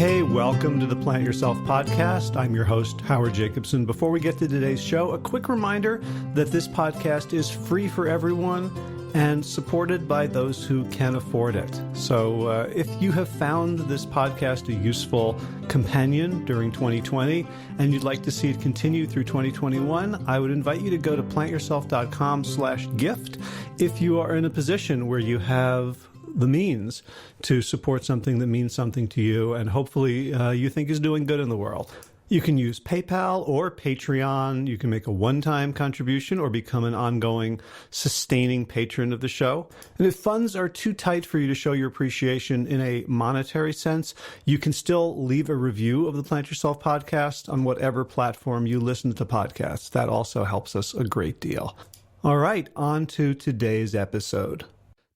Hey, welcome to the Plant Yourself podcast. I'm your host, Howard Jacobson. Before we get to today's show, a quick reminder that this podcast is free for everyone and supported by those who can afford it. So if you have found this podcast a useful companion during 2020 and you'd like to see it continue through 2021, I would invite you to go to plantyourself.com/gift if you are in a position where you have the means to support something that means something to you and hopefully you think is doing good in the world. You can use PayPal or Patreon. You can make a one-time contribution or become an ongoing, sustaining patron of the show. And if funds are too tight for you to show your appreciation in a monetary sense, you can still leave a review of the Plant Yourself podcast on whatever platform you listen to podcasts. That also helps us a great deal. All right, on to today's episode.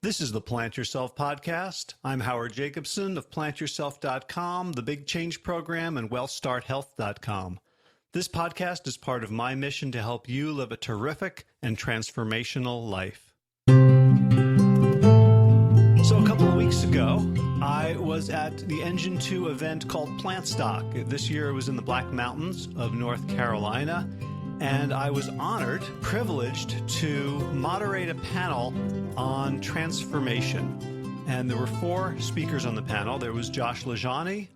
This is the Plant Yourself podcast. I'm Howard Jacobson of plantyourself.com, the Big Change Program, and wellstarthealth.com. This podcast is part of my mission to help you live a terrific and transformational life. So a couple of weeks ago, I was at the Engine 2 event called Plant Stock. This year it was in the Black Mountains of North Carolina. And I was honored, privileged to moderate a panel on transformation. And there were 4 speakers on the panel. There was Josh LaJaunie,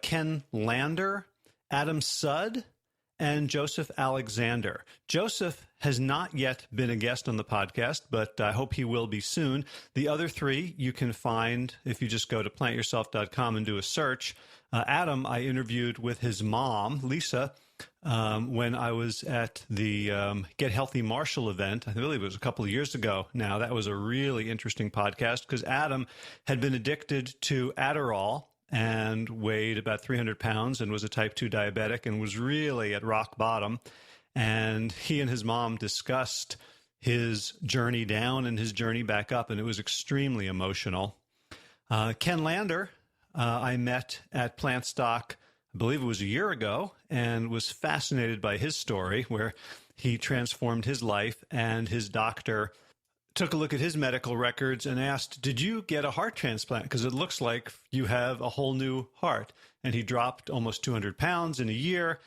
Ken Lander, Adam Sud, and Joseph Alexander. Joseph has not yet been a guest on the podcast, but I hope he will be soon. The other 3 you can find if you just go to plantyourself.com and do a search. Adam, I interviewed with his mom, Lisa, when I was at the Get Healthy Marshall event. I believe it was a couple of years ago now. That was a really interesting podcast because Adam had been addicted to Adderall and weighed about 300 pounds and was a type 2 diabetic and was really at rock bottom. And he and his mom discussed his journey down and his journey back up, and it was extremely emotional. Ken Lander, I met at Plant Stock, I believe it was a year ago, and was fascinated by his story where he transformed his life, and his doctor took a look at his medical records and asked, "Did you get a heart transplant? Because it looks like you have a whole new heart." And he dropped almost 200 pounds in a year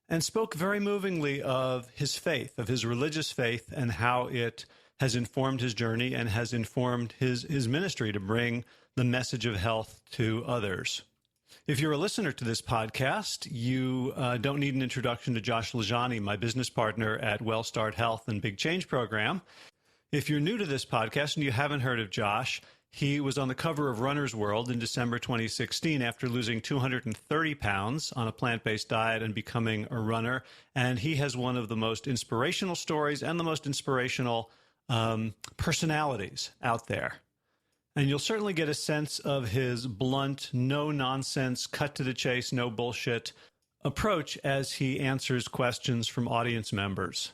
and spoke very movingly of his faith, of his religious faith, and how it has informed his journey and has informed his ministry to bring the message of health to others. If you're a listener to this podcast, you don't need an introduction to Josh LaJaunie, my business partner at Wellstart Health and Big Change Program. If you're new to this podcast and you haven't heard of Josh, he was on the cover of Runner's World in December 2016 after losing 230 pounds on a plant-based diet and becoming a runner. And he has one of the most inspirational stories and the most inspirational personalities out there. And you'll certainly get a sense of his blunt, no-nonsense, cut-to-the-chase, no bullshit approach as he answers questions from audience members.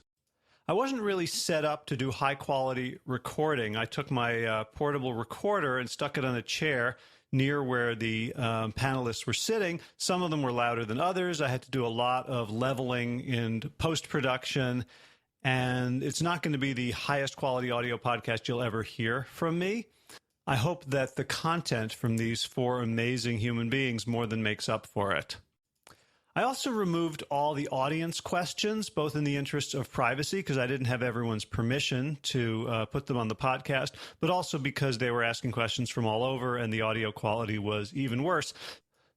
I wasn't really set up to do high-quality recording. I took my portable recorder and stuck it on a chair near where the panelists were sitting. Some of them were louder than others. I had to do a lot of leveling in post-production, and it's not going to be the highest quality audio podcast you'll ever hear from me. I hope that the content from these 4 amazing human beings more than makes up for it. I also removed all the audience questions, both in the interest of privacy, because I didn't have everyone's permission to put them on the podcast, but also because they were asking questions from all over and the audio quality was even worse.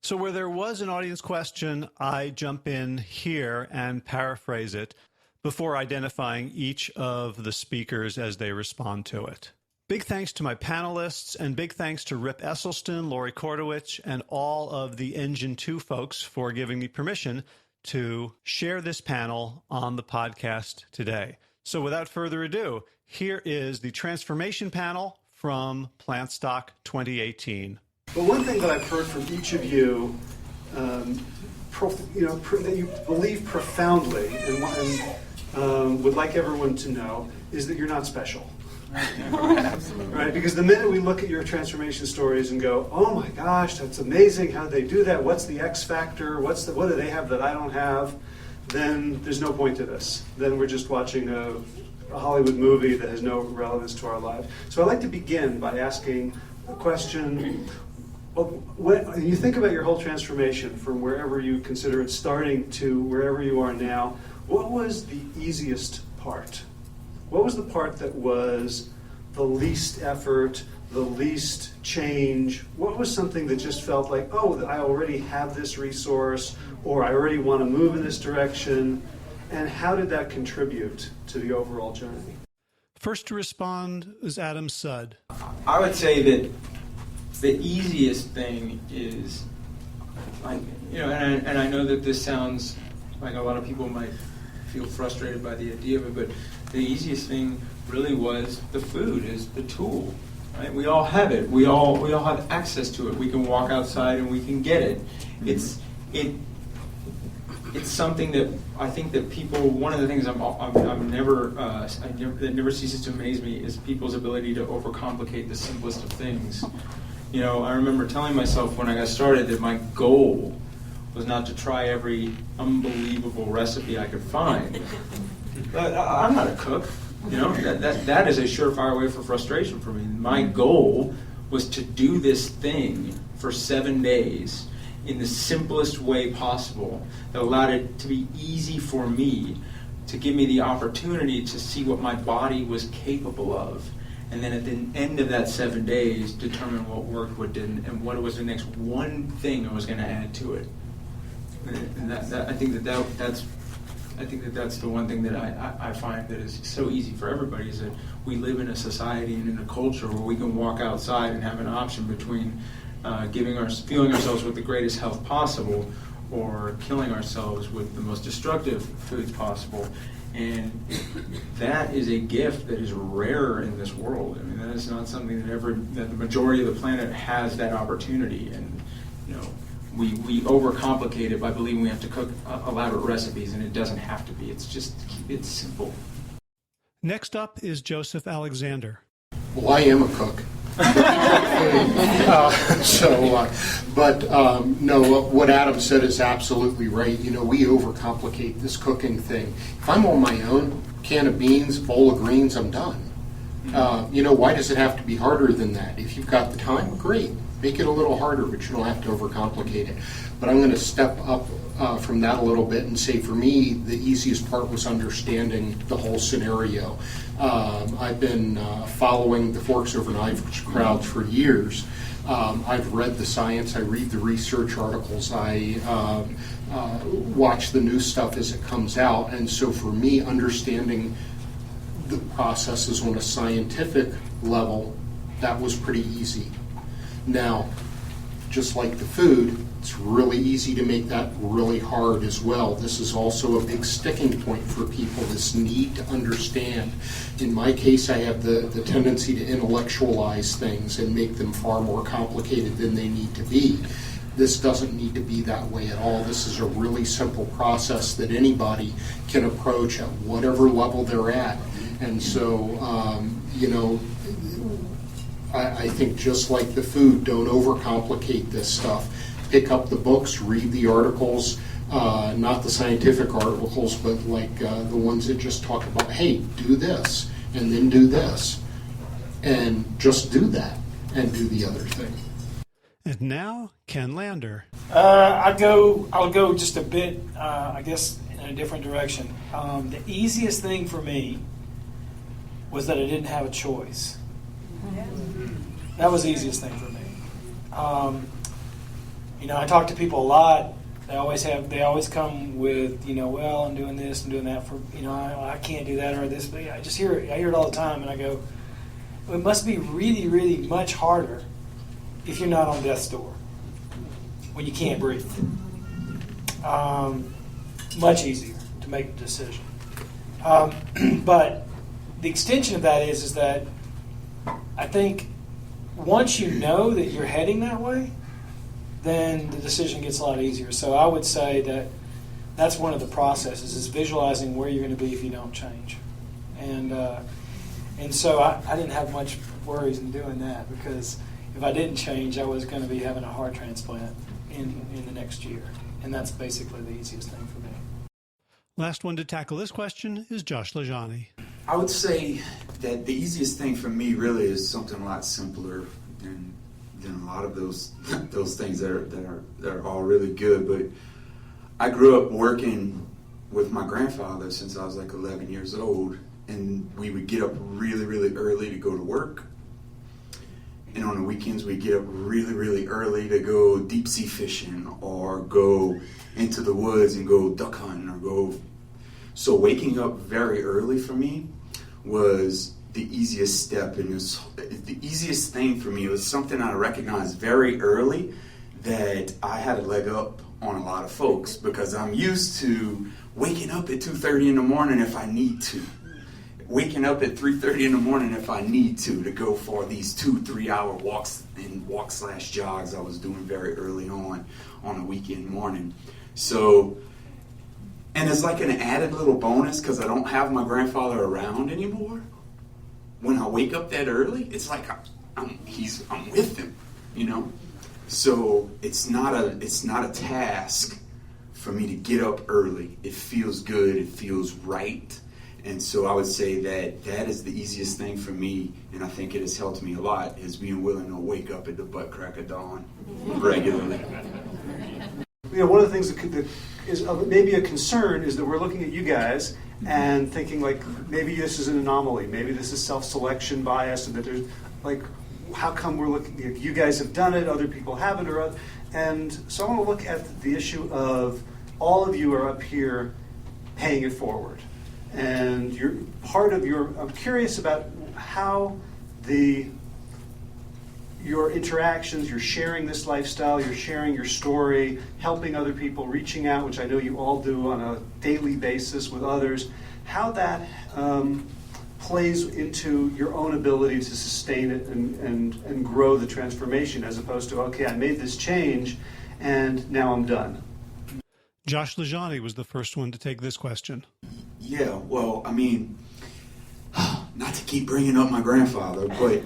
So where there was an audience question, I jump in here and paraphrase it before identifying each of the speakers as they respond to it. Big thanks to my panelists, and big thanks to Rip Esselstyn, Lori Kordowich, and all of the Engine 2 folks for giving me permission to share this panel on the podcast today. So without further ado, here is the transformation panel from Plant Stock 2018. But one thing that I've heard from each of you, that you believe profoundly and would like everyone to know, is that you're not special. Absolutely. Right? Because the minute we look at your transformation stories and go, oh my gosh, that's amazing how they do that, what's the X factor, what do they have that I don't have, then there's no point to this. Then we're just watching a Hollywood movie that has no relevance to our lives. So I'd like to begin by asking the question, When you think about your whole transformation from wherever you consider it starting to wherever you are now, what was the easiest part? What was the part that was the least effort, the least change? What was something that just felt like, oh, I already have this resource, or I already want to move in this direction? And how did that contribute to the overall journey? First to respond is Adam Sud. I would say that the easiest thing is, like, and I know that this sounds like a lot of people might feel frustrated by the idea of it, but the easiest thing really was the food, is the tool. Right? We all have it. We all have access to it. We can walk outside and we can get it. It's something that I think that people. One of the things that never ceases to amaze me is people's ability to overcomplicate the simplest of things. I remember telling myself when I got started that my goal was not to try every unbelievable recipe I could find. But I'm not a cook. That is a surefire way for frustration for me. My goal was to do this thing for 7 days in the simplest way possible that allowed it to be easy for me, to give me the opportunity to see what my body was capable of. And then at the end of that 7 days, determine what worked, what didn't, and what was the next one thing I was going to add to it. And I think that's the one thing that I find that is so easy for everybody, is that we live in a society and in a culture where we can walk outside and have an option between fueling ourselves with the greatest health possible, or killing ourselves with the most destructive foods possible. And that is a gift that is rare in this world. I mean, that is not something that the majority of the planet has that opportunity. And we overcomplicate it by believing we have to cook elaborate recipes, and it doesn't have to be. It's simple. Next up is Joseph Alexander. Well, I am a cook. No, what Adam said is absolutely right. We overcomplicate this cooking thing. If I'm on my own, can of beans, bowl of greens, I'm done. Why does it have to be harder than that? If you've got the time, great. Make it a little harder, but you don't have to overcomplicate it. But I'm going to step up from that a little bit and say, for me, the easiest part was understanding the whole scenario. I've been following the Forks Over Knives crowd for years. I've read the science, I read the research articles, I watch the new stuff as it comes out, and so for me, understanding the processes on a scientific level, that was pretty easy. Now, just like the food, it's really easy to make that really hard as well. This is also a big sticking point for people, this need to understand. In my case, I have the tendency to intellectualize things and make them far more complicated than they need to be. This doesn't need to be that way at all. This is a really simple process that anybody can approach at whatever level they're at. And so, I think just like the food, don't overcomplicate this stuff. Pick up the books, read the articles, not the scientific articles, but like the ones that just talk about, hey, do this, and then do this, and just do that, and do the other thing. And now, Ken Lander. I'll go just a bit, I guess, in a different direction. The easiest thing for me was that I didn't have a choice. That was the easiest thing for me. I talk to people a lot. They always come with, well, I'm doing this and doing that for, I can't do that or this. But I hear it all the time, and I go, well, it must be really, really much harder if you're not on death's door, when you can't breathe. Much easier to make the decision. But the extension of that is that I think once you know that you're heading that way, then the decision gets a lot easier. So I would say that that's one of the processes, is visualizing where you're going to be if you don't change. And so I didn't have much worries in doing that, because if I didn't change, I was going to be having a heart transplant in the next year. And that's basically the easiest thing for me. Last one to tackle this question is Josh LaJaunie. I would say that the easiest thing for me really is something a lot simpler than a lot of those things that are all really good. But I grew up working with my grandfather since I was like 11 years old, and we would get up really, really early to go to work. And on the weekends, we'd get up really, really early to go deep sea fishing or go into the woods and go duck hunting or go. So waking up very early for me was the easiest step, and the easiest thing for me. It was something I recognized very early that I had a leg up on a lot of folks, because I'm used to waking up at 2:30 in the morning if I need to. Waking up at 3:30 in the morning if I need to go for these 2-3 hour walks and walk/jogs I was doing very early on a weekend morning. So, and it's like an added little bonus because I don't have my grandfather around anymore. When I wake up that early, it's like I'm with him, you know. So it's not a task for me to get up early. It feels good. It feels right. And so I would say that is the easiest thing for me, and I think it has helped me a lot, is being willing to wake up at the butt crack of dawn regularly. You know, one of the things that is maybe a concern is that we're looking at you guys and thinking like maybe this is an anomaly, maybe this is self-selection bias, and that there's like, how come we're looking? You guys have done it, other people haven't, and so I want to look at the issue of all of you are up here paying it forward. And you're part of I'm curious about how your interactions, you're sharing this lifestyle, you're sharing your story, helping other people, reaching out, which I know you all do on a daily basis with others, how that plays into your own ability to sustain it and grow the transformation, as opposed to, okay, I made this change and now I'm done. Josh LaJaunie was the first one to take this question. Yeah, well, I mean, not to keep bringing up my grandfather, but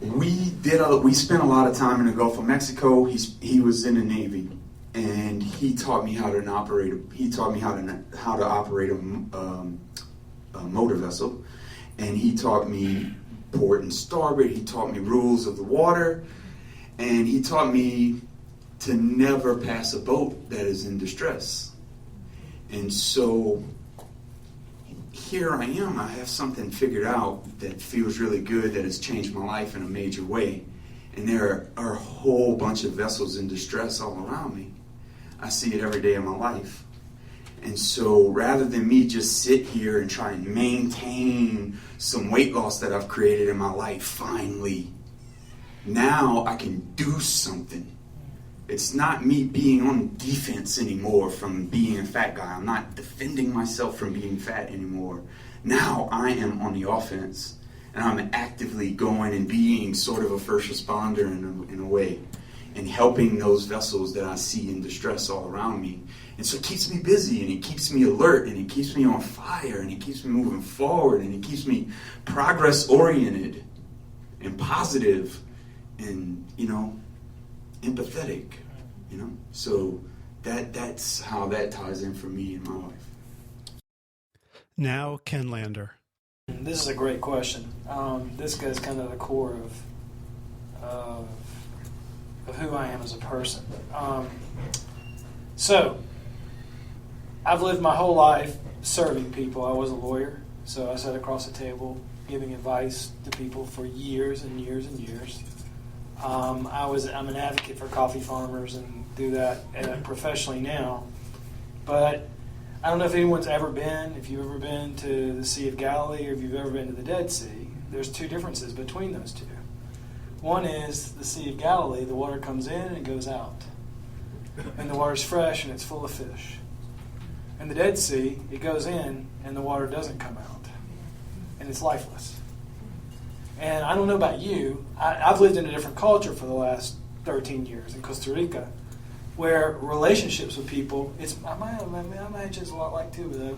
we spent a lot of time in the Gulf of Mexico. He was in the Navy, and he taught me how to operate a motor vessel, and he taught me port and starboard. He taught me rules of the water, and he taught me to never pass a boat that is in distress. And so here I am, I have something figured out that feels really good, that has changed my life in a major way. And there are a whole bunch of vessels in distress all around me. I see it every day of my life. And so rather than me just sit here and try and maintain some weight loss that I've created in my life, finally, now I can do something. It's not me being on defense anymore from being a fat guy. I'm not defending myself from being fat anymore. Now I am on the offense, and I'm actively going and being sort of a first responder in a way, and helping those vessels that I see in distress all around me. And so it keeps me busy, and it keeps me alert, and it keeps me on fire, and it keeps me moving forward, and it keeps me progress-oriented and positive and, empathetic, So that's how that ties in for me in my life. Now, Ken Lander. This is a great question. This goes kind of the core of who I am as a person. So, I've lived my whole life serving people. I was a lawyer, so I sat across the table giving advice to people for years and years and years. I'm an advocate for coffee farmers and do that professionally now. But I don't know if anyone's if you've ever been to the Sea of Galilee or if you've ever been to the Dead Sea. There's two differences between those two. One is the Sea of Galilee, the water comes in and it goes out. And the water's fresh and it's full of fish. In the Dead Sea, it goes in and the water doesn't come out. And it's lifeless. And I don't know about you, I've lived in a different culture for the last 13 years in Costa Rica, where relationships with people, I imagine it's a lot like too,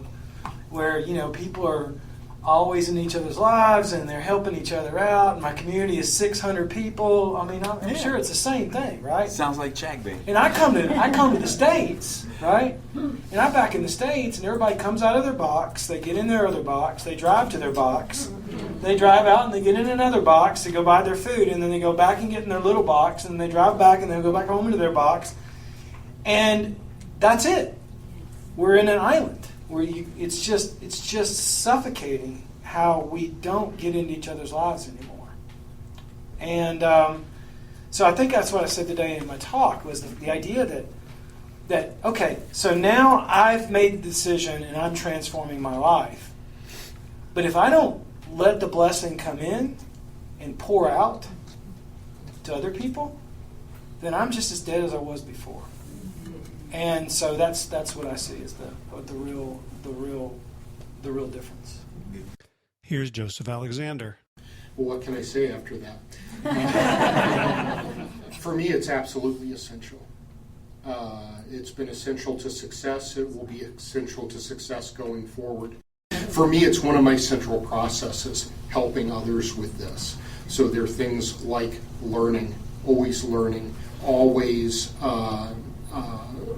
where, people are always in each other's lives, and they're helping each other out. And my community is 600 people. I mean, I'm sure it's the same thing, right? Sounds like Chagby. And I come to the States, right? And I'm back in the States, and everybody comes out of their box. They get in their other box. They drive to their box. They drive out and they get in another box to go buy their food, and then they go back and get in their little box, and they drive back and then go back home into their box. And that's it. We're in an island where it's just suffocating how we don't get into each other's lives anymore. And so I think that's what I said today in my talk, was the idea that okay, so now I've made the decision and I'm transforming my life. But if I don't let the blessing come in and pour out to other people, then I'm just as dead as I was before. And so that's what I see as the real difference. Here's Joseph Alexander. Well, what can I say after that? For me, it's absolutely essential. It's been essential to success. It will be essential to success going forward. For me, it's one of my central processes, helping others with this. So there are things like learning, always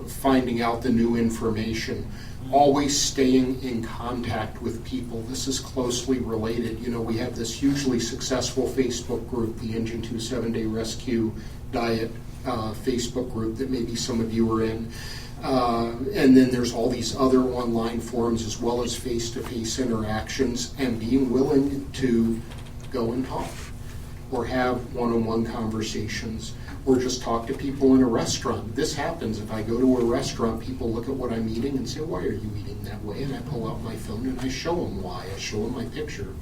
finding out the new information, always staying in contact with people. This is closely related. You know, we have this hugely successful Facebook group, the Engine 2 7-Day Rescue Diet Facebook group that maybe some of you are in. And then there's all these other online forums as well as face-to-face interactions, and being willing to go and talk or have one-on-one conversations or just talk to people in a restaurant. This happens. If I go to a restaurant, people look at what I'm eating and say, why are you eating that way? And I pull out my phone and I show them why. I show them my picture.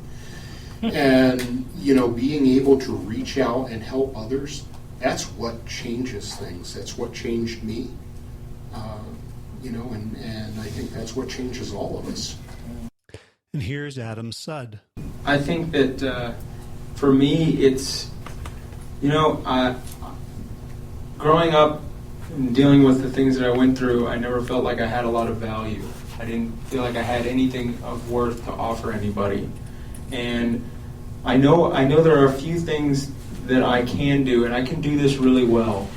And, you know, being able to reach out and help others, that's what changes things. That's what changed me. You know, and I think that's what changes all of us. And here's Adam Sud. I think that for me, it's, you know, growing up and dealing with the things that I went through, I never felt like I had a lot of value. I didn't feel like I had anything of worth to offer anybody. And I know there are a few things that I can do, and I can do this really well.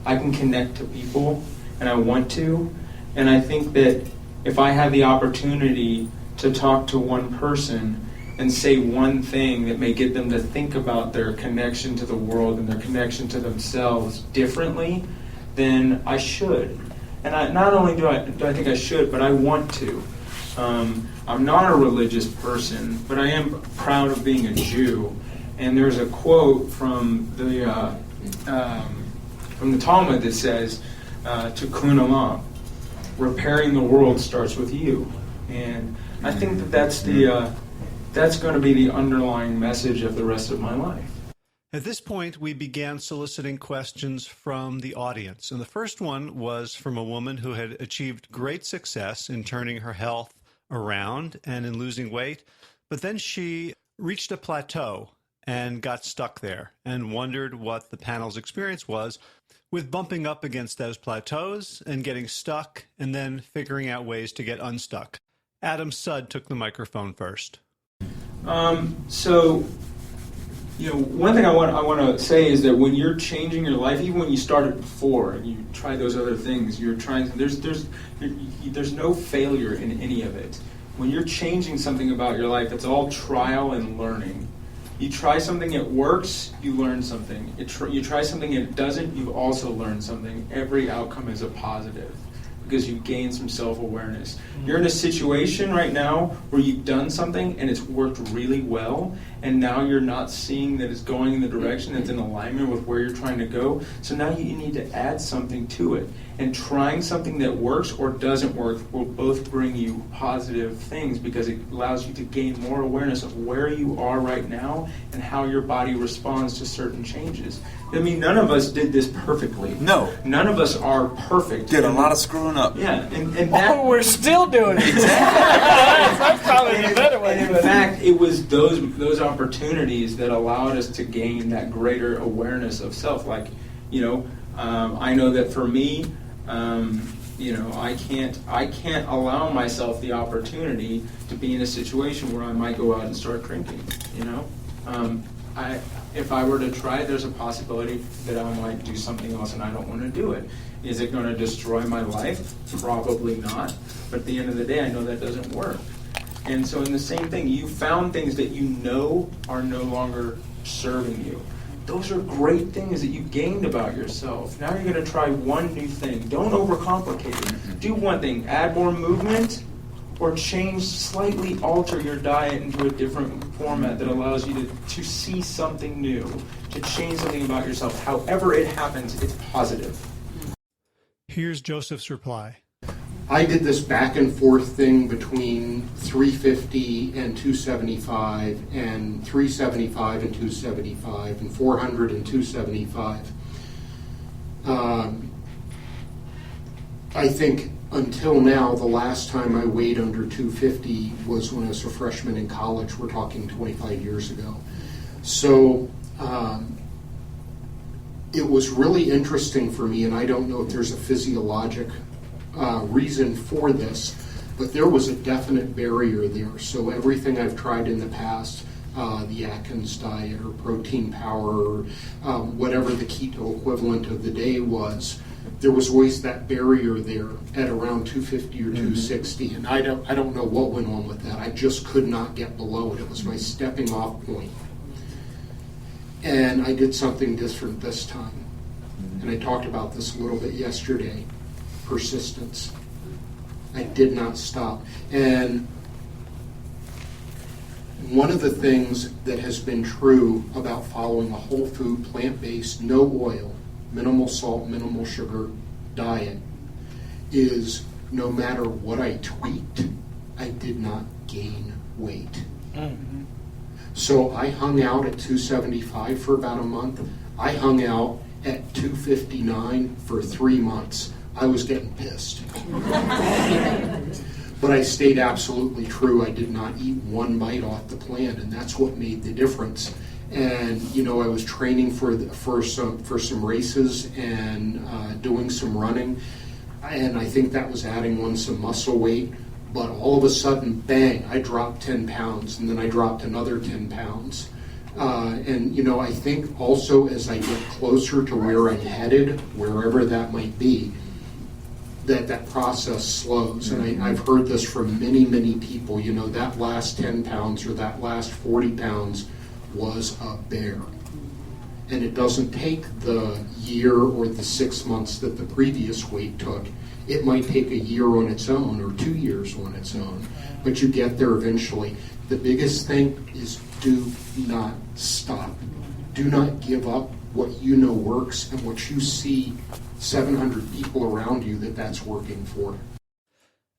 I can connect to people, and I want to. And I think that if I have the opportunity to talk to one person and say one thing that may get them to think about their connection to the world and their connection to themselves differently, then I should. And not only do I think I should, but I want to. I'm not a religious person, but I am proud of being a Jew. And there's a quote from the Talmud that says, "Tikkun olam, repairing the world starts with you." And I think that's going to be the underlying message of the rest of my life. At this point, we began soliciting questions from the audience. And the first one was from a woman who had achieved great success in turning her health around and in losing weight. But then she reached a plateau and got stuck there and wondered what the panel's experience was with bumping up against those plateaus and getting stuck and then figuring out ways to get unstuck. Adam Sud took the microphone first. So, you know, one thing I want to say is that when you're changing your life, even when you started before and you try those other things, you're trying to, there's no failure in any of it. When you're changing something about your life, it's all trial and learning. You try something, it works, you learn something. You try something, it doesn't, you've also learned something. Every outcome is a positive because you gain some self-awareness. You're in a situation right now where you've done something and it's worked really well, and now you're not seeing that it's going in the direction that's in alignment with where you're trying to go. So now you need to add something to it. And trying something that works or doesn't work will both bring you positive things because it allows you to gain more awareness of where you are right now and how your body responds to certain changes. I mean, none of us did this perfectly. No. None of us are perfect. Did a lot of screwing up. Yeah, and that, we're still doing it. That's probably the better way. In fact, it was those opportunities that allowed us to gain that greater awareness of self. Like, you know, I know that for me, You know, I can't allow myself the opportunity to be in a situation where I might go out and start drinking. You know, if I were to try, there's a possibility that I might do something else, and I don't want to do it. Is it going to destroy my life? Probably not. But at the end of the day, I know that doesn't work. And so in the same thing, you found things that you know are no longer serving you. Those are great things that you gained about yourself. Now you're going to try one new thing. Don't overcomplicate it. Do one thing. Add more movement, or slightly alter your diet into a different format that allows you to see something new, to change something about yourself. However it happens, it's positive. Here's Joseph's reply. I did this back and forth thing between 350 and 275 and 375 and 275 and 400 and 275. I think until now, the last time I weighed under 250 was when I was a freshman in college. We're talking 25 years ago. So it was really interesting for me, and I don't know if there's a physiologic reason for this, but there was a definite barrier there. So everything I've tried in the past, the Atkins diet or protein power, or whatever the keto equivalent of the day was, there was always that barrier there at around 250 or 260, and I don't know what went on with that. I just could not get below it. It was my stepping off point. And I did something different this time. And I talked about this a little bit yesterday. Persistence. I did not stop. And one of the things that has been true about following a whole food, plant-based, no oil, minimal salt, minimal sugar diet is no matter what I tweaked, I did not gain weight. Mm-hmm. So I hung out at 275 for about a month. I hung out at 259 for 3 months. I was getting pissed. But I stayed absolutely true. I did not eat one bite off the plan, and that's what made the difference. And you know, I was training for some races and doing some running, and I think that was adding on some muscle weight. But all of a sudden, bang! I dropped 10 pounds, and then I dropped another 10 pounds. And you know, I think also as I get closer to where I'm headed, wherever that might be, that process slows. And I've heard this from many, many people. You know, that last 10 pounds or that last 40 pounds was a bear. And it doesn't take the year or the 6 months that the previous weight took. It might take a year on its own or 2 years on its own, but you get there eventually. The biggest thing is do not stop. Do not give up what you know works and what you see 700 people around you that's working for.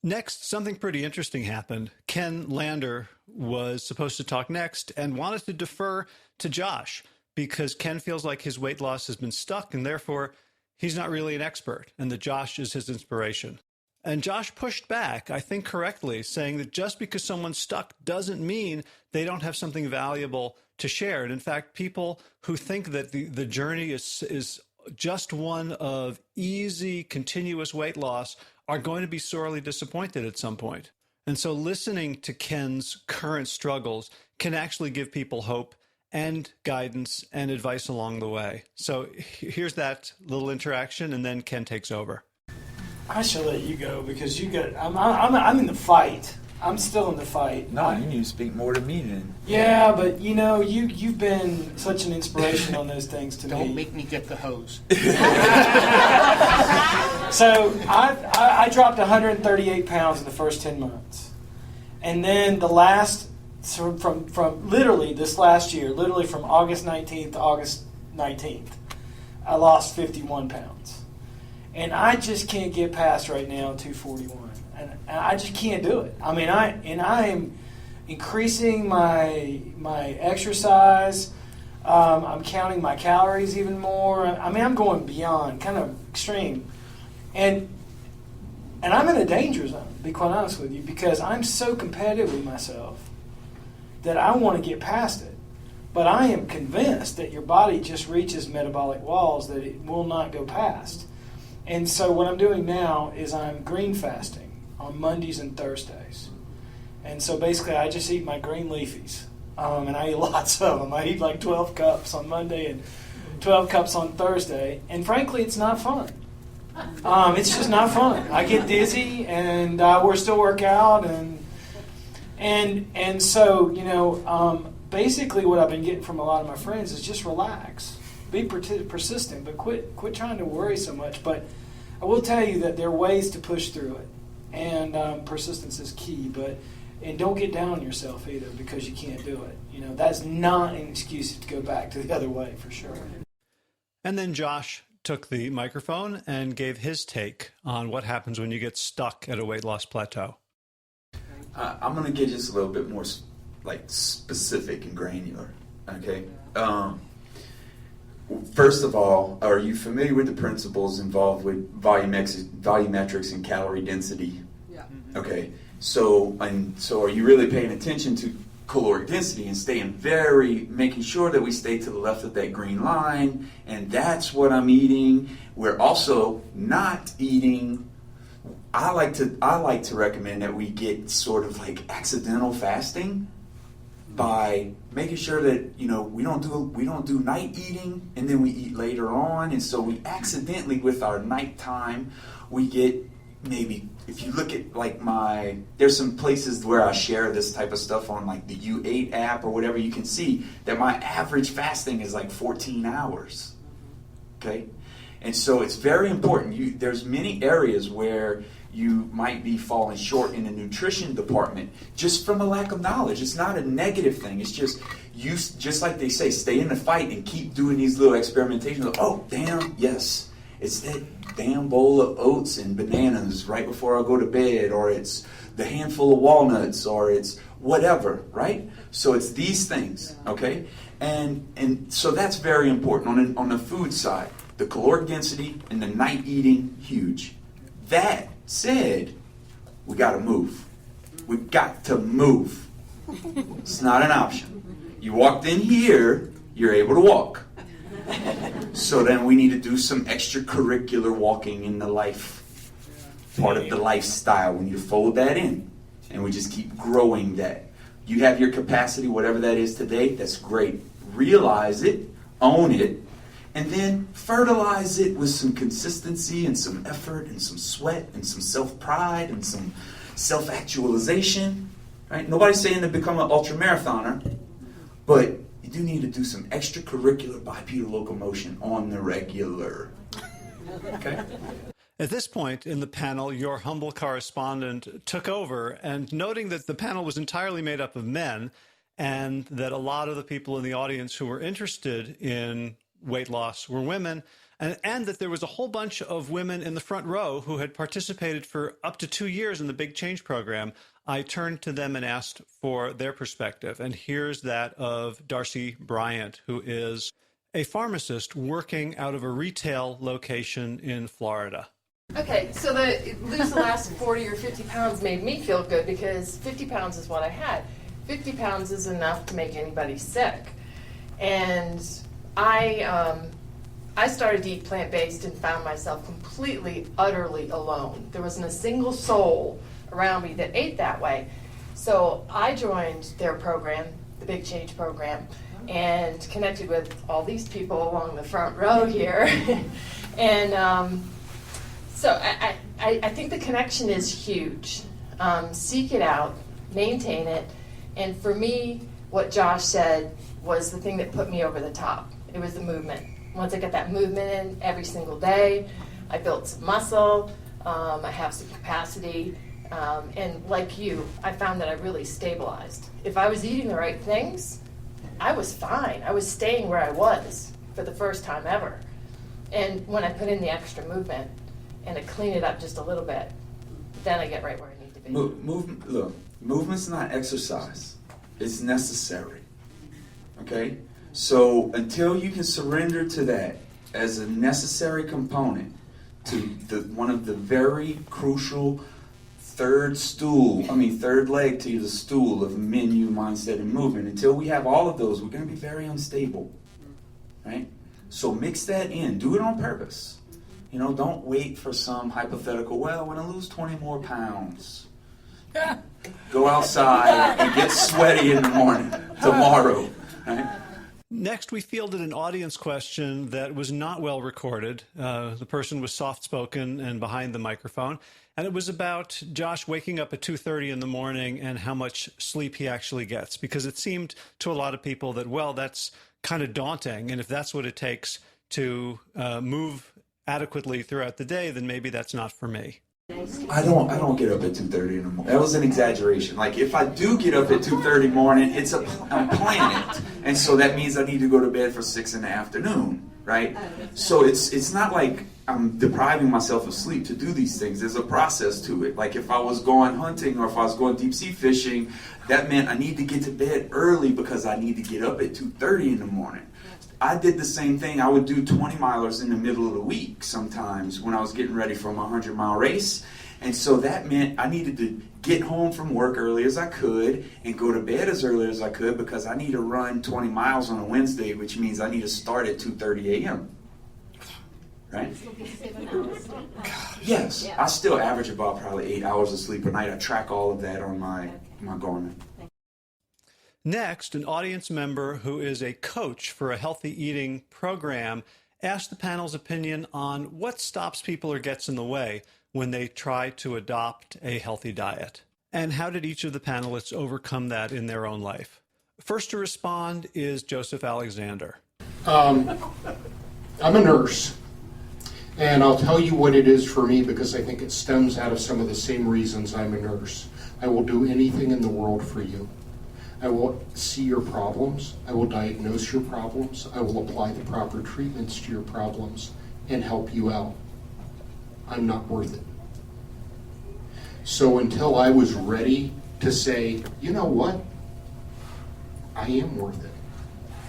Next, something pretty interesting happened. Ken Lander was supposed to talk next and wanted to defer to Josh because Ken feels like his weight loss has been stuck and therefore he's not really an expert and that Josh is his inspiration. And Josh pushed back, I think correctly, saying that just because someone's stuck doesn't mean they don't have something valuable to share. And in fact, people who think that the journey is just one of easy, continuous weight loss are going to be sorely disappointed at some point. And so listening to Ken's current struggles can actually give people hope and guidance and advice along the way. So here's that little interaction, and then Ken takes over. I shall let you go because you got. I'm in the fight. I'm still in the fight. No, you need to speak more to me then. Yeah, but you know, you've been such an inspiration on those things to me. Don't make me get the hose. So I dropped 138 pounds in the first 10 months, and then the last from literally this last year, literally from August 19th to August 19th, I lost 51 pounds. And I just can't get past right now 241. And I just can't do it. I mean, I am increasing my exercise. I'm counting my calories even more. I mean, I'm going beyond, kind of extreme. And I'm in a danger zone, to be quite honest with you, because I'm so competitive with myself that I want to get past it. But I am convinced that your body just reaches metabolic walls that it will not go past. And so what I'm doing now is I'm green fasting on Mondays and Thursdays. And so basically I just eat my green leafies. And I eat lots of them. I eat like 12 cups on Monday and 12 cups on Thursday. And frankly, it's not fun. It's just not fun. I get dizzy, and we're still work out, and so basically what I've been getting from a lot of my friends is just relax, be persistent, but quit trying to worry so much. But I will tell you that there are ways to push through it, and persistence is key. And don't get down on yourself either because you can't do it. That's not an excuse to go back to the other way for sure. And then Josh took the microphone and gave his take on what happens when you get stuck at a weight loss plateau. I'm going to get just a little bit more specific and granular. Okay. First of all, are you familiar with the principles involved with volumetrics and calorie density? Yeah. Okay. So are you really paying attention to caloric density and making sure that we stay to the left of that green line, and that's what I'm eating. We're also not eating. I like to recommend that we get sort of like accidental fasting by making sure that we don't do night eating and then we eat later on, and so we accidentally with our nighttime we get maybe. If you look at there's some places where I share this type of stuff on like the U8 app or whatever, you can see that my average fasting is like 14 hours. Okay? And so it's very important. There's many areas where you might be falling short in the nutrition department just from a lack of knowledge. It's not a negative thing. It's just like they say, stay in the fight and keep doing these little experimentations. Oh, damn, yes. It's that damn bowl of oats and bananas right before I go to bed, or it's the handful of walnuts, or it's whatever, right? So it's these things, okay? And so that's very important. On the food side, the caloric density and the night eating, huge. That said, we got to move. We got to move. It's not an option. You walked in here, you're able to walk. So then we need to do some extracurricular walking in the life, part of the lifestyle. We need to fold that in, and we just keep growing that. You have your capacity, whatever that is today, that's great. Realize it, own it, and then fertilize it with some consistency and some effort and some sweat and some self-pride and some self-actualization. Right? Nobody's saying to become an ultra-marathoner, but you do need to do some extracurricular bipedal locomotion on the regular. Okay? At this point in the panel, your humble correspondent took over, and noting that the panel was entirely made up of men and that a lot of the people in the audience who were interested in weight loss were women, and that there was a whole bunch of women in the front row who had participated for up to 2 years in the Big Change program, I turned to them and asked for their perspective. And here's that of Darcy Bryant, who is a pharmacist working out of a retail location in Florida. Okay, so lose the last 40 or 50 pounds made me feel good because 50 pounds is what I had. 50 pounds is enough to make anybody sick. And I started to eat plant-based and found myself completely, utterly alone. There wasn't a single soul around me that ate that way. So I joined their program, the Big Change program, and connected with all these people along the front row here. And so I think the connection is huge. Seek it out, maintain it, and for me, what Josh said was the thing that put me over the top. It was the movement. Once I got that movement in every single day, I built some muscle, I have some capacity, and like you, I found that I really stabilized. If I was eating the right things, I was fine. I was staying where I was for the first time ever. And when I put in the extra movement and I clean it up just a little bit, then I get right where I need to be. Look, movement's not exercise. It's necessary. Okay? So until you can surrender to that as a necessary component to one of the very crucial third leg to the stool of menu, mindset, and movement, until we have all of those, we're going to be very unstable. Right? So mix that in. Do it on purpose. You know, don't wait for some hypothetical, well, when I lose 20 more pounds, go outside and get sweaty in the morning tomorrow. Right? Next, we fielded an audience question that was not well recorded. The person was soft-spoken and behind the microphone. And it was about Josh waking up at 2:30 in the morning and how much sleep he actually gets. Because it seemed to a lot of people that, well, that's kind of daunting. And if that's what it takes to move adequately throughout the day, then maybe that's not for me. I don't get up at 2:30 in the morning. That was an exaggeration. Like, if I do get up at 2:30 in the morning, I'm planning it. And so that means I need to go to bed for 6 in the afternoon, right? So it's not like I'm depriving myself of sleep to do these things. There's a process to it. Like, if I was going hunting or if I was going deep sea fishing, that meant I need to get to bed early because I need to get up at 2:30 in the morning. I did the same thing. I would do 20 milers in the middle of the week sometimes when I was getting ready for my 100-mile race. And so that meant I needed to get home from work early as I could and go to bed as early as I could because I need to run 20 miles on a Wednesday, which means I need to start at 2:30 a.m. Right? Yes. I still average about probably 8 hours of sleep a night. I track all of that on my Garmin. Next, an audience member who is a coach for a healthy eating program asked the panel's opinion on what stops people or gets in the way when they try to adopt a healthy diet. And how did each of the panelists overcome that in their own life? First to respond is Joseph Alexander. I'm a nurse, and I'll tell you what it is for me because I think it stems out of some of the same reasons I'm a nurse. I will do anything in the world for you. I will see your problems, I will diagnose your problems, I will apply the proper treatments to your problems and help you out. I'm not worth it. So until I was ready to say, you know what? I am worth it.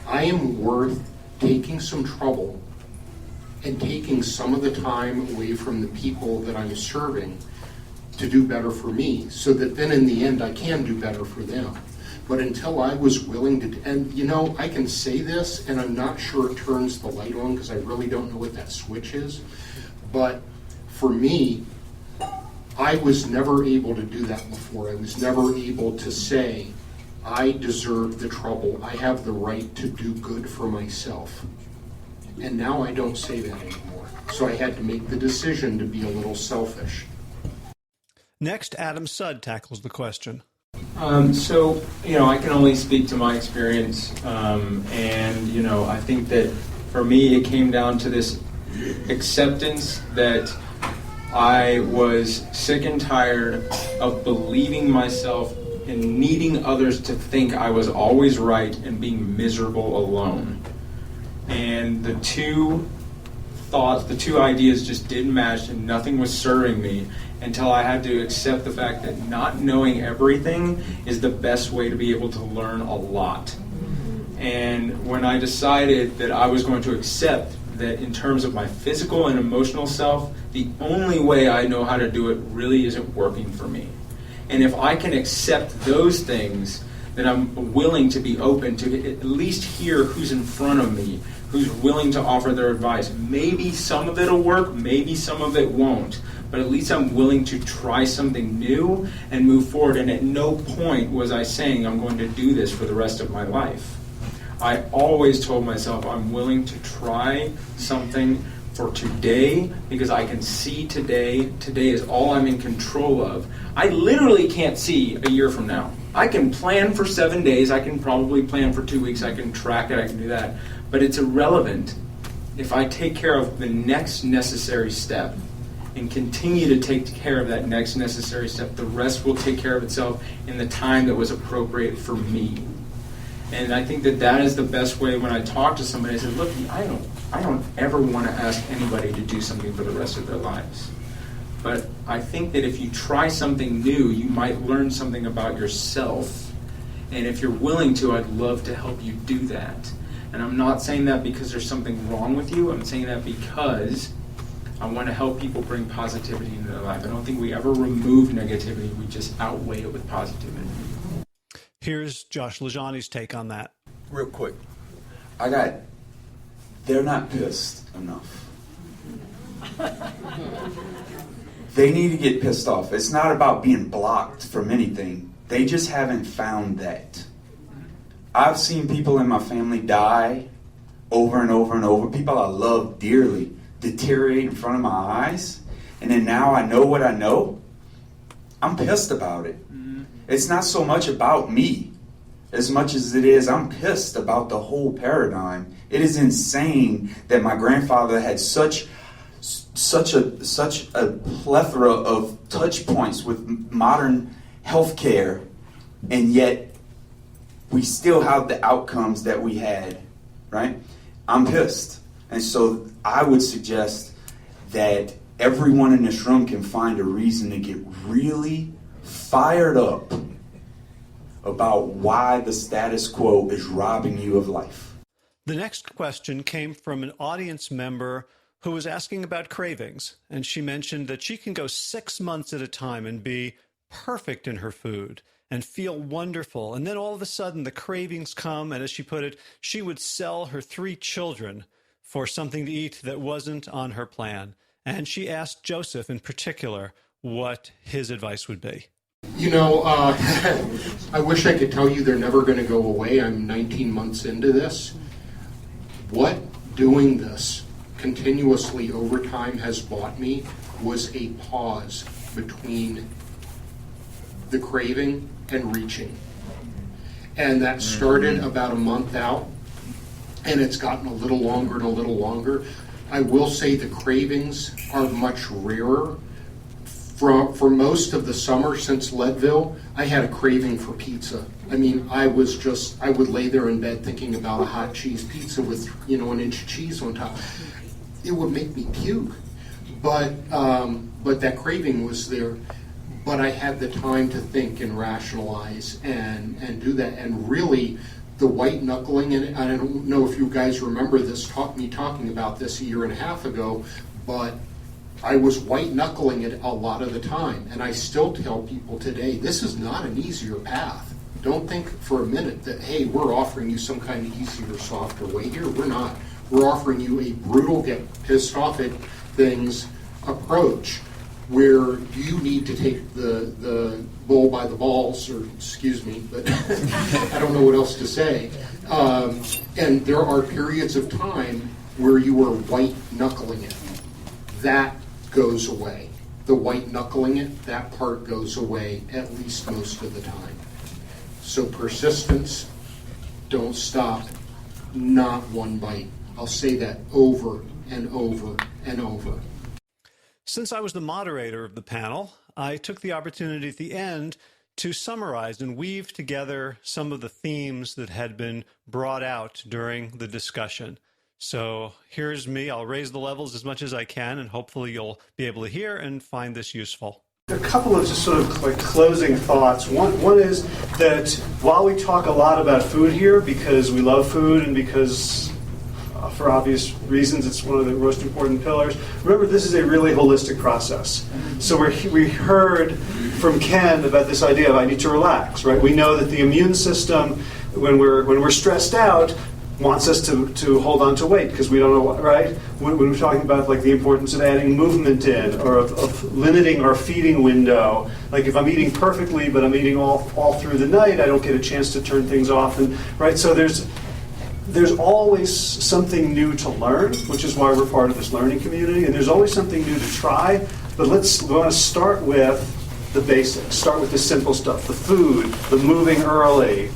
I am worth taking some trouble and taking some of the time away from the people that I'm serving to do better for me so that then in the end I can do better for them. But until I was willing to, and you know, I can say this and I'm not sure it turns the light on because I really don't know what that switch is. But for me, I was never able to do that before. I was never able to say, I deserve the trouble. I have the right to do good for myself. And now I don't say that anymore. So I had to make the decision to be a little selfish. Next, Adam Sud tackles the question. So, I can only speak to my experience, and, I think that for me it came down to this acceptance that I was sick and tired of believing myself and needing others to think I was always right and being miserable alone. And the two ideas just didn't match and nothing was serving me until I had to accept the fact that not knowing everything is the best way to be able to learn a lot. And when I decided that I was going to accept that in terms of my physical and emotional self, the only way I know how to do it really isn't working for me. And if I can accept those things, then I'm willing to be open to at least hear who's in front of me, who's willing to offer their advice. Maybe some of it will work, maybe some of it won't, but at least I'm willing to try something new and move forward. And at no point was I saying I'm going to do this for the rest of my life. I always told myself I'm willing to try something for today because I can see today. Today is all I'm in control of. I literally can't see a year from now. I can plan for 7 days. I can probably plan for 2 weeks. I can track it. I can do that. But it's irrelevant if I take care of the next necessary step and continue to take care of that next necessary step. The rest will take care of itself in the time that was appropriate for me. And I think that is the best way when I talk to somebody. I said, look, I don't ever want to ask anybody to do something for the rest of their lives. But I think that if you try something new, you might learn something about yourself. And if you're willing to, I'd love to help you do that. And I'm not saying that because there's something wrong with you. I'm saying that because I want to help people bring positivity into their life. I don't think we ever remove negativity. We just outweigh it with positivity. Here's Josh LaJaunie's take on that. Real quick. They're not pissed enough. They need to get pissed off. It's not about being blocked from anything. They just haven't found that. I've seen people in my family die over and over and over. People I love dearly deteriorate in front of my eyes. And then now I know what I know. I'm pissed about it. It's not so much about me as much as it is I'm pissed about the whole paradigm. It is insane that my grandfather had such a plethora of touch points with modern healthcare, and yet we still have the outcomes that we had, right? I'm pissed. And so I would suggest that everyone in this room can find a reason to get really fired up about why the status quo is robbing you of life. The next question came from an audience member who was asking about cravings, and she mentioned that she can go 6 months at a time and be perfect in her food and feel wonderful, and then all of a sudden the cravings come, and as she put it, she would sell her 3 children for something to eat that wasn't on her plan. And she asked Joseph in particular what his advice would be. You know, I wish I could tell you they're never going to go away. I'm 19 months into this. What doing this continuously over time has bought me was a pause between the craving and reaching. And that started about a month out, and it's gotten a little longer and a little longer. I will say the cravings are much rarer. For most of the summer since Leadville, I had a craving for pizza. I mean, I would lay there in bed thinking about a hot cheese pizza with, an inch of cheese on top. It would make me puke. But that craving was there. But I had the time to think and rationalize and do that. And really, the white knuckling, and I don't know if you guys remember this, me talking about this a year and a half ago, but I was white knuckling it a lot of the time. And I still tell people today, this is not an easier path. Don't think for a minute that, hey, we're offering you some kind of easier, softer way here. We're not. We're offering you a brutal, get pissed off at things approach, where you need to take the bull by the balls, or excuse me, but I don't know what else to say. And there are periods of time where you are white knuckling it. That goes away. The white knuckling it, that part goes away at least most of the time. So persistence, don't stop, not one bite. I'll say that over and over and over. Since I was the moderator of the panel, I took the opportunity at the end to summarize and weave together some of the themes that had been brought out during the discussion. So here's me. I'll raise the levels as much as I can, and hopefully you'll be able to hear and find this useful. A couple of just sort of like closing thoughts. One is that while we talk a lot about food here because we love food and because for obvious reasons it's one of the most important pillars, remember this is a really holistic process. So we heard from Ken about this idea of I need to relax, right? We know that the immune system, when we're stressed out, wants us to hold on to weight because we don't know what, right? When we're talking about like the importance of adding movement in or of limiting our feeding window, like if I'm eating perfectly but I'm eating all through the night, I don't get a chance to turn things off, and right? So there's always something new to learn, which is why we're part of this learning community, and there's always something new to try, but we want to start with the basics, start with the simple stuff, the food, the moving early,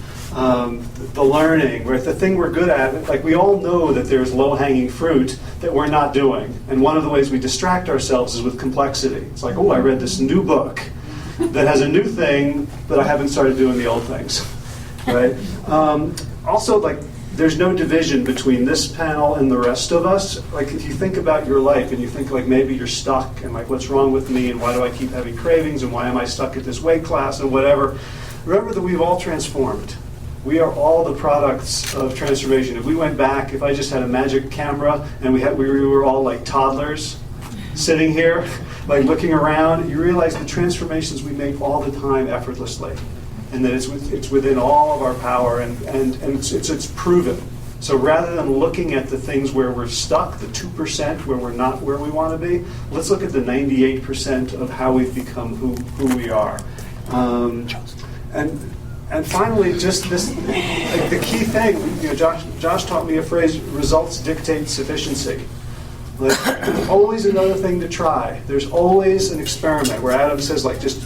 the learning, right? The thing we're good at, like we all know that there's low-hanging fruit that we're not doing. And one of the ways we distract ourselves is with complexity. It's like, oh, I read this new book that has a new thing, but I haven't started doing the old things, right? Also, like, there's no division between this panel and the rest of us. Like, if you think about your life and you think like maybe you're stuck and like what's wrong with me and why do I keep having cravings and why am I stuck at this weight class and whatever, remember that we've all transformed. We are all the products of transformation. If we went back, if I just had a magic camera and we were all like toddlers sitting here, like looking around, you realize the transformations we make all the time effortlessly, and that it's within all of our power, and it's proven. So rather than looking at the things where we're stuck, the 2% where we're not where we want to be, let's look at the 98% of how we've become who we are. And finally, just this, like the key thing, Josh taught me a phrase, results dictate sufficiency. Like, there's always another thing to try. There's always an experiment where Adam says, like, just,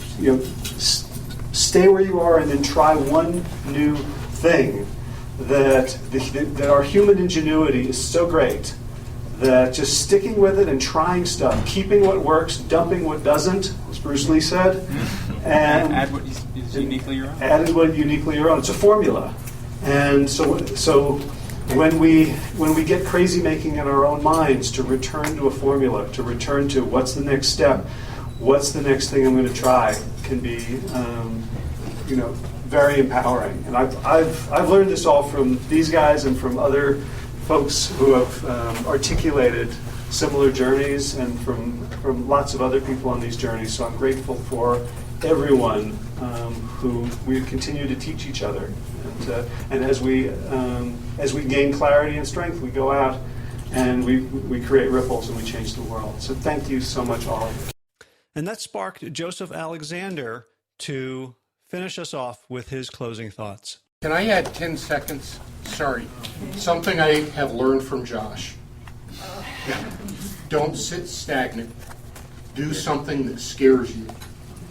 stay where you are and then try one new thing. That our human ingenuity is so great that just sticking with it and trying stuff, keeping what works, dumping what doesn't, as Bruce Lee said, and add what is uniquely your own. Add what uniquely your own. It's a formula, and so when we get crazy making in our own minds, to return to a formula, to return to what's the next step, what's the next thing I'm going to try, can be very empowering. And I've learned this all from these guys and from other folks who have articulated similar journeys, and from lots of other people on these journeys. So I'm grateful for everyone who we continue to teach each other. And as we gain clarity and strength, we go out and we create ripples and we change the world. So thank you so much, all of you. And that sparked Joseph Alexander to finish us off with his closing thoughts. Can I add 10 seconds? Sorry. Something I have learned from Josh. Don't sit stagnant. Do something that scares you.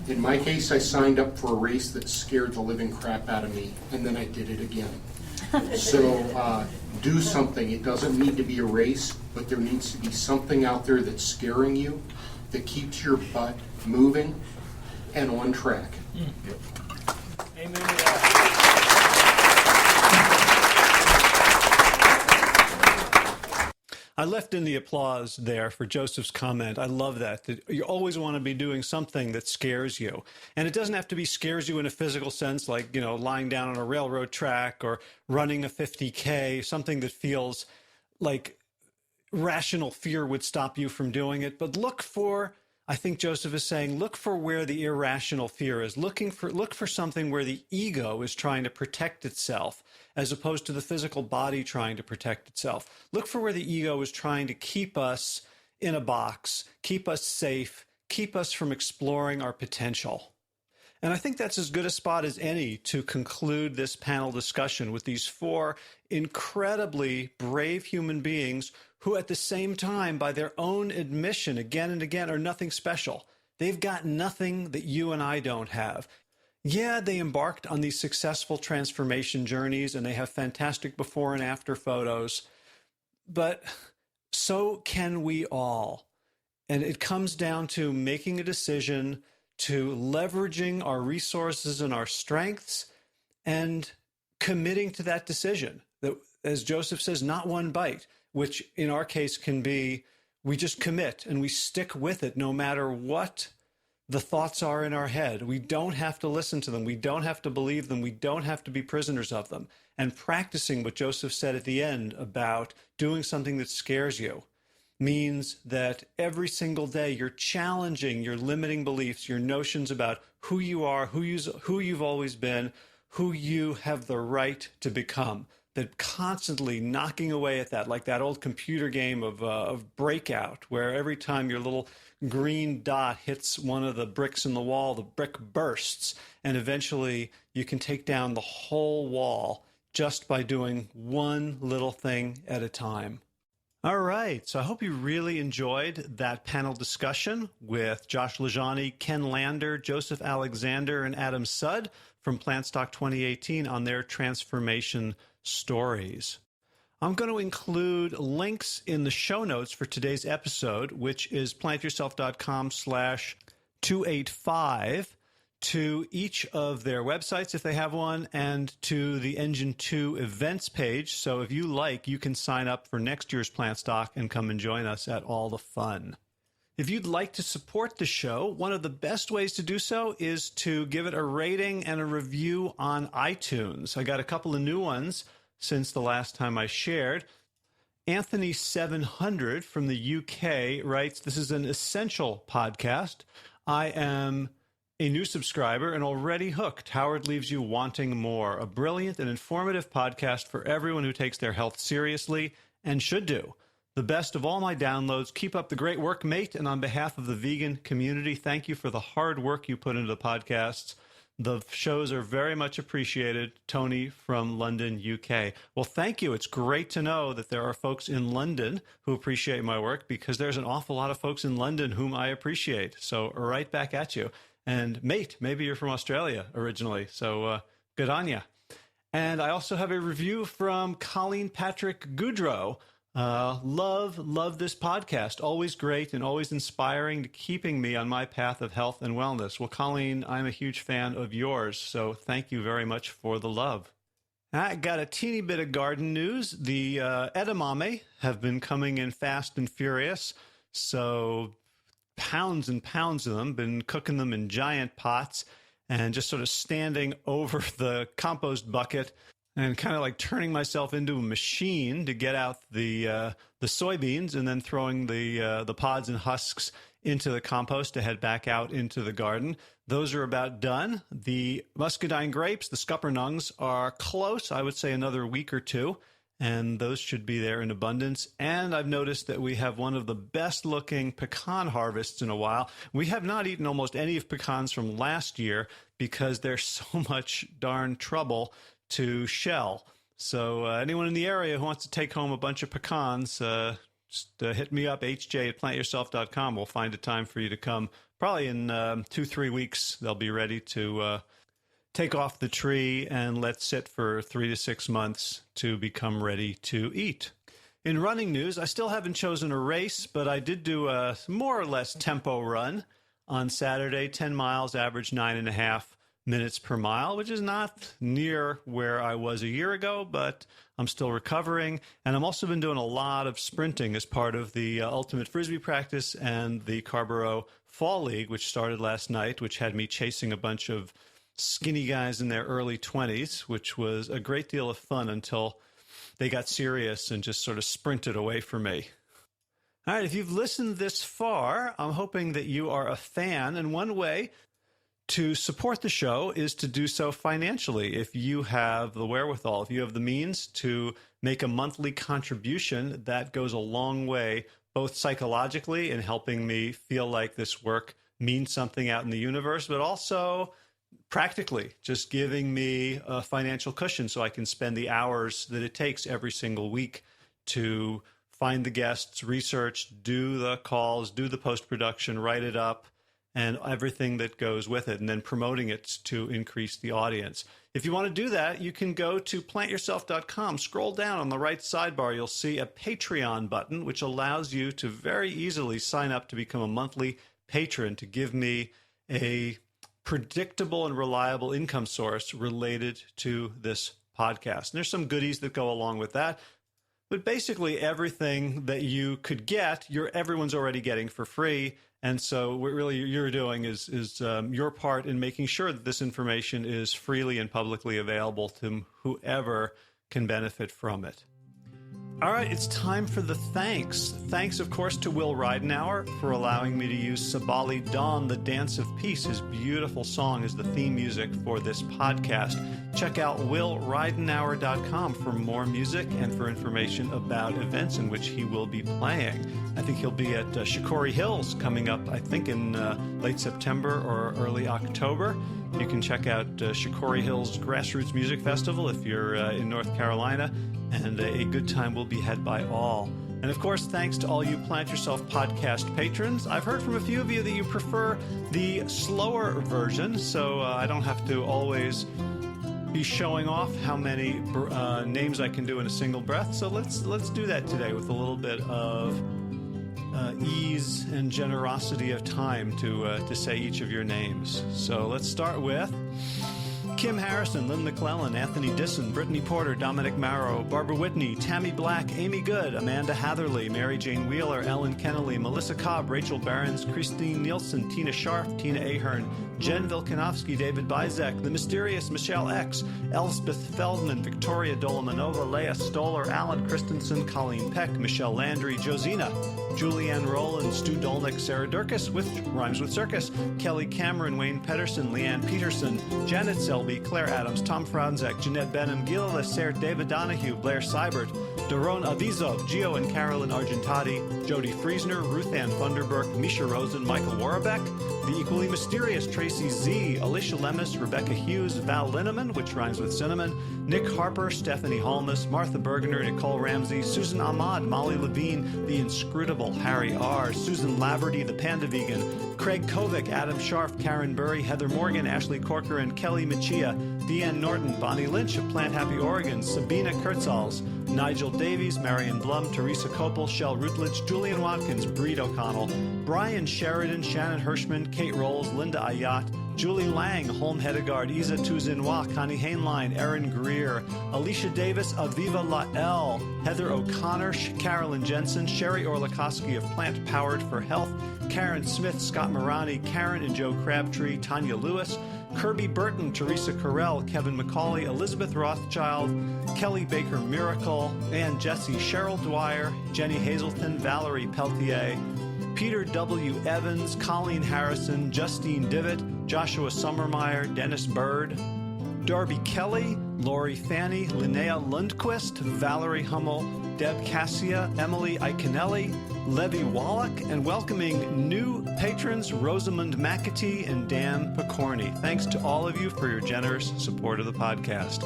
In my case, I signed up for a race that scared the living crap out of me, and then I did it again. So do something. It doesn't need to be a race, but there needs to be something out there that's scaring you, that keeps your butt moving and on track. Amen to that. I left in the applause there for Joseph's comment. I love that you always want to be doing something that scares you. And it doesn't have to be scares you in a physical sense, like, lying down on a railroad track or running a 50K, something that feels like rational fear would stop you from doing it. But look for, I think Joseph is saying, look for where the irrational fear is. Look for something where the ego is trying to protect itself, as opposed to the physical body trying to protect itself. Look for where the ego is trying to keep us in a box, keep us safe, keep us from exploring our potential. And I think that's as good a spot as any to conclude this panel discussion with these four incredibly brave human beings who at the same time, by their own admission again and again, are nothing special. They've got nothing that you and I don't have. Yeah, they embarked on these successful transformation journeys and they have fantastic before and after photos, but so can we all. And it comes down to making a decision, to leveraging our resources and our strengths and committing to that decision. That, as Joseph says, not one bite, which in our case can be, we just commit and we stick with it no matter what the thoughts are in our head. We don't have to listen to them. We don't have to believe them. We don't have to be prisoners of them. And practicing what Joseph said at the end about doing something that scares you means that every single day you're challenging your limiting beliefs, your notions about who you are, who you've always been, who you have the right to become. That constantly knocking away at that, like that old computer game of Breakout, where every time your little green dot hits one of the bricks in the wall, the brick bursts, and eventually you can take down the whole wall just by doing one little thing at a time. All right, so I hope you really enjoyed that panel discussion with Josh LaJaunie, Ken Lander, Joseph Alexander, and Adam Sud from Plantstock 2018 on their transformation stories. I'm going to include links in the show notes for today's episode, which is plantyourself.com/285, to each of their websites if they have one, and to the Engine 2 events page. So if you like, you can sign up for next year's Plantstock and come and join us at all the fun. If you'd like to support the show, one of the best ways to do so is to give it a rating and a review on iTunes. I got a couple of new ones since the last time I shared. Anthony 700 from the UK writes, "This is an essential podcast. I am a new subscriber and already hooked. Howard leaves you wanting more. A brilliant and informative podcast for everyone who takes their health seriously and should do. The best of all my downloads. Keep up the great work, mate. And on behalf of the vegan community, thank you for the hard work you put into the podcasts. The shows are very much appreciated. Tony from London, UK. Well, thank you. It's great to know that there are folks in London who appreciate my work, because there's an awful lot of folks in London whom I appreciate. So right back at you. And mate, maybe you're from Australia originally. So good on ya. And I also have a review from Colleen Patrick Goudreau. Love this podcast. Always great and always inspiring, to keeping me on my path of health and wellness. Well, Colleen, I'm a huge fan of yours, so thank you very much for the love. I got a teeny bit of garden news. The edamame have been coming in fast and furious, so pounds and pounds of them, been cooking them in giant pots and just sort of standing over the compost bucket and kind of like turning myself into a machine to get out the soybeans, and then throwing the pods and husks into the compost to head back out into the garden. Those are about done. The muscadine grapes, the scuppernongs, are close. I would say another week or two, and those should be there in abundance. And I've noticed that we have one of the best looking pecan harvests in a while. We have not eaten almost any of pecans from last year because there's so much darn trouble to shell. So anyone in the area who wants to take home a bunch of pecans, just hit me up, hj@plantyourself.com. We'll find a time for you to come. Probably in 2-3 weeks, they'll be ready to take off the tree and let sit for 3 to 6 months to become ready to eat. In running news, I still haven't chosen a race, but I did do a more or less tempo run on Saturday, 10 miles, average 9.5 minutes per mile, which is not near where I was a year ago, but I'm still recovering. And I've also been doing a lot of sprinting as part of the Ultimate Frisbee practice and the Carborough Fall League, which started last night, which had me chasing a bunch of skinny guys in their early 20s, which was a great deal of fun until they got serious and just sort of sprinted away from me. All right, if you've listened this far, I'm hoping that you are a fan, and one way to support the show is to do so financially. If you have the wherewithal, if you have the means to make a monthly contribution, that goes a long way, both psychologically in helping me feel like this work means something out in the universe, but also practically just giving me a financial cushion so I can spend the hours that it takes every single week to find the guests, research, do the calls, do the post-production, write it up, and everything that goes with it, and then promoting it to increase the audience. If you want to do that, you can go to plantyourself.com. Scroll down on the right sidebar. You'll see a Patreon button, which allows you to very easily sign up to become a monthly patron to give me a predictable and reliable income source related to this podcast. And there's some goodies that go along with that. But basically everything that you could get, everyone's already getting for free. And so what really you're doing is your part in making sure that this information is freely and publicly available to whoever can benefit from it. All right, it's time for the thanks. Thanks, of course, to Will Ridenauer for allowing me to use Sabali Dawn, the Dance of Peace. His beautiful song is the theme music for this podcast. Check out willridenauer.com for more music and for information about events in which he will be playing. I think he'll be at Shikori Hills coming up, I think, in late September or early October. You can check out Shikori Hills Grassroots Music Festival if you're in North Carolina, and a good time will be had by all. And of course, thanks to all you Plant Yourself podcast patrons. I've heard from a few of you that you prefer the slower version, so I don't have to always be showing off how many names I can do in a single breath. So let's do that today with a little bit of ease and generosity of time to say each of your names. So let's start with Kim Harrison, Lynn McClellan, Anthony Disson, Brittany Porter, Dominic Marrow, Barbara Whitney, Tammy Black, Amy Good, Amanda Hatherley, Mary Jane Wheeler, Ellen Kennelly, Melissa Cobb, Rachel Behrens, Christine Nielsen, Tina Sharp, Tina Ahern, Jen Vilkanovsky, David Bizek, The Mysterious Michelle X, Elspeth Feldman, Victoria Dolomanova, Leah Stoller, Alan Christensen, Colleen Peck, Michelle Landry, Josina, Julianne Rowland, Stu Dolnick, Sarah Durkis, with Rhymes with Circus, Kelly Cameron, Wayne Pedersen, Leanne Peterson, Janet Selby, Claire Adams, Tom Franzek, Jeanette Benham, Gila Lasser, David Donahue, Blair Seibert, Daron Avizov, Gio and Carolyn Argentati, Jody Friesner, Ruth Ann Funderburk, Misha Rosen, Michael Warbeck, the equally mysterious Tracy Z, Alicia Lemus, Rebecca Hughes, Val Linneman, which rhymes with cinnamon, Nick Harper, Stephanie Holmes, Martha Bergener, Nicole Ramsey, Susan Ahmad, Molly Levine, the inscrutable Harry R., Susan Laverty, the Panda Vegan, Craig Kovic, Adam Scharf, Karen Burry, Heather Morgan, Ashley Corcoran, Kelly Machia, Deanne Norton, Bonnie Lynch of Plant Happy Oregon, Sabina Kurtzals, Nigel Davies, Marion Blum, Teresa Kopel, Shell Rutledge, Julian Watkins, Breed O'Connell, Brian Sheridan, Shannon Hirschman, Kate Rolls, Linda Ayat, Julie Lang, Holm Hedegaard, Isa Tuzinwa, Connie Hainline, Erin Greer, Alicia Davis, Aviva Lael, Heather O'Connor, Carolyn Jensen, Sherry Orlikoski of Plant Powered for Health, Karen Smith, Scott Morani, Karen and Joe Crabtree, Tanya Lewis, Kirby Burton, Teresa Carell, Kevin McCauley, Elizabeth Rothschild, Kelly Baker Miracle, Ann Jesse, Cheryl Dwyer, Jenny Hazelton, Valerie Peltier, Peter W. Evans, Colleen Harrison, Justine Divot, Joshua Sommermeyer, Dennis Bird, Darby Kelly, Lori Fanny, Linnea Lundquist, Valerie Hummel, Deb Cassia, Emily Iconelli, Levy Wallach, and welcoming new patrons Rosamund McAtee and Dan Picorni. Thanks to all of you for your generous support of the podcast.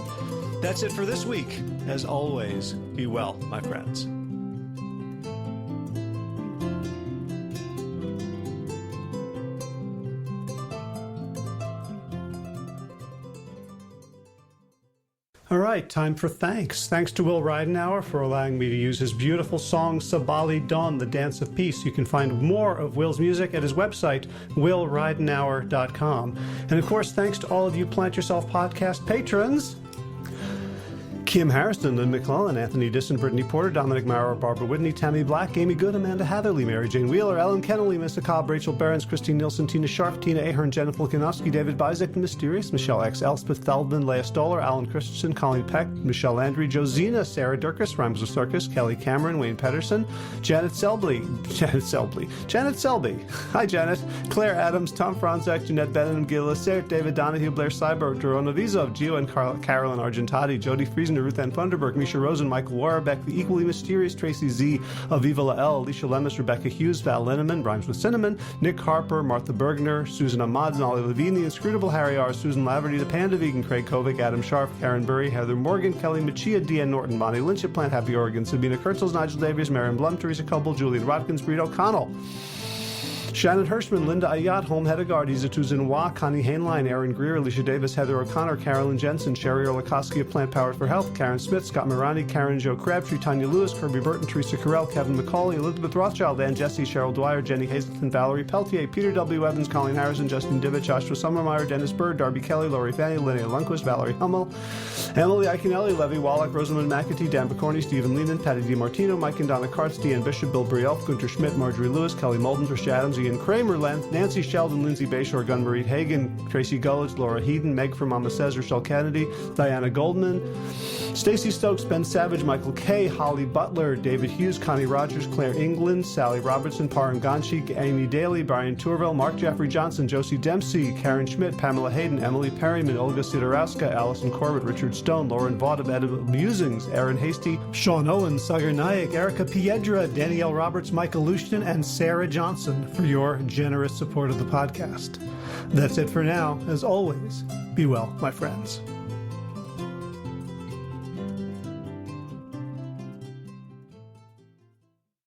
That's it for this week. As always, be well, my friends. All right, time for thanks. Thanks to Will Ridenauer for allowing me to use his beautiful song Sabali Dawn, the Dance of Peace. You can find more of Will's music at his website, willridenauer.com. And of course, thanks to all of you Plant Yourself podcast patrons. Kim Harrison, Lynn McClellan, Anthony Disson, Brittany Porter, Dominic Maurer, Barbara Whitney, Tammy Black, Amy Good, Amanda Hatherley, Mary Jane Wheeler, Ellen Kennelly, Mr. Cobb, Rachel Behrens, Christine Nielsen, Tina Sharp, Tina Ahern, Jennifer Volkanovsky, David Bizek, The Mysterious, Michelle X. Elspeth Feldman, Leah Stoller, Alan Christensen, Colleen Peck, Michelle Landry, Josina, Sarah Durkis, Rhymes with Circus, Kelly Cameron, Wayne Pedersen, Janet Selby, hi Janet, Claire Adams, Tom Franzek, Jeanette Benham, Gil Lacert, David Donahue, Blair Seibert, Daron Avizov, Gio and Carolyn Argentati, Jody Friesen, Ruth Ann Funderburk, Misha Rosen, Michael Warbeck, the equally mysterious Tracy Z, Aviva Lael, Alicia Lemus, Rebecca Hughes, Val Linneman, Rhymes with Cinnamon, Nick Harper, Martha Bergner, Susan Ahmad, Molly Levine, the inscrutable Harry R., Susan Laverty, the Panda Vegan, Craig Kovic, Adam Scharf, Karen Burry, Heather Morgan, Kelly Machia, Deanne Norton, Bonnie Lynch of Plant Happy Oregon, Sabina Kurtzels, Nigel Davies, Marion Blum, Teresa Kopel, Julian Watkins, Breed O'Connell, Shannon Hirschman, Linda Ayat, Holm Hedegaard, Isa Tuzinwa, Connie Hainline, Erin Greer, Alicia Davis, Heather O'Connor, Carolyn Jensen, Sherry Orlikoski of Plant Powered for Health, Karen Smith, Scott Morani, Karen Joe Crabtree, Tanya Lewis, Kirby Burton, Teresa Carell, Kevin McCauley, Elizabeth Rothschild, Ann Jesse, Cheryl Dwyer, Jenny Hazelton, Valerie Peltier, Peter W. Evans, Colleen Harrison, Justin Divot, Joshua Sommermeyer, Dennis Bird, Darby Kelly, Lori Fanny, Linnea Lundquist, Valerie Hummel, Emily Iconelli, Levy Wallach, Rosamund McAtee, Dan Picorni, Stephen Lehman, Patty DiMartino, Mike and Donna Kartz, Deanne Bishop, Bill Brielf, Gunter Schmidt, Marjorie Lewis, Kelly Molden, Trish Adams, Ian Kramer, Nancy Sheldon, Lindsay Bayshore, Gunmarie Hagen, Tracy Gullidge, Laura Heaton, Meg from Mama Says, Rochelle Kennedy, Diana Goldman, Stacey Stokes, Ben Savage, Michael Kay, Holly Butler, David Hughes, Connie Rogers, Claire England, Sally Robertson, Param Ganshi, Amy Daly, Brian Tourville, Mark Jeffrey Johnson, Josie Dempsey, Karen Schmidt, Pamela Hayden, Emily Perryman, Olga Sidorowska, Allison Corbett, Richard Stone, Lauren Vaught of Edible Musings, Aaron Hasty, Sean Owen, Sagar Nayak, Erica Piedra, Danielle Roberts, Michael Lushton, and Sarah Johnson for your generous support of the podcast. That's it for now. As always, be well, my friends.